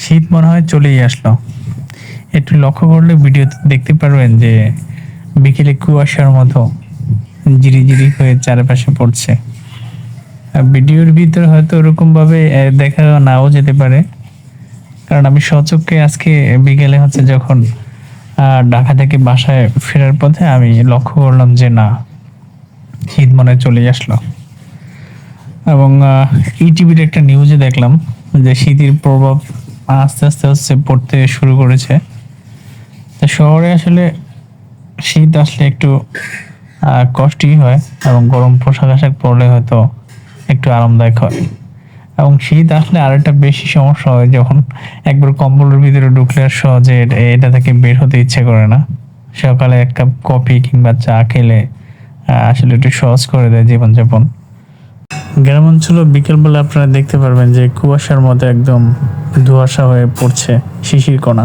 শীত মনে হয় চলেই আসলো। একটু লক্ষ্য করলে ভিডিওতে দেখতে পারবেন যে বিকেলে কুয়াশার মতো ঝিরিঝিরি হয়ে চারপাশে পড়ছে। ভিডিওর ভিতরে হয়তো ওরকম ভাবে দেখা নাও যেতে পারে, কারণ আমি স্বচক্ষে আজকে বিকেলে যখন ঢাকা থেকে বাসায় ফেরার পথে আমি লক্ষ্য করলাম যে না, শীত মনে হয় চলেই আসলো। এবং ইটিভির একটা নিউজে দেখলাম যে শীতের প্রভাব আস্তে আস্তে পড়তে শুরু করেছে। তো শহরে আসলে শীত আসলে একটু কষ্টই হয়, এবং গরম পোশাক আশাক পরলে হয়তো একটু আরামদায়ক হয়। এবং শীত আসলে আরেকটা বেশি সমস্যা হয় যখন একবার কম্বলের ভিতরে ঢুকলে আর সহজে এটা থেকে বের হতে ইচ্ছে করে না। সকালে এক কাপ কফি কিংবা চা খেলে আসলে একটু সহজ করে দেয় জীবনযাপন। গ্রাম অঞ্চলে বিকেলবেলা আপনারা দেখতে পারবেন যে কুয়াশার মধ্যে একদম ধোঁয়াশা হয়ে পড়ছে শিশির কণা।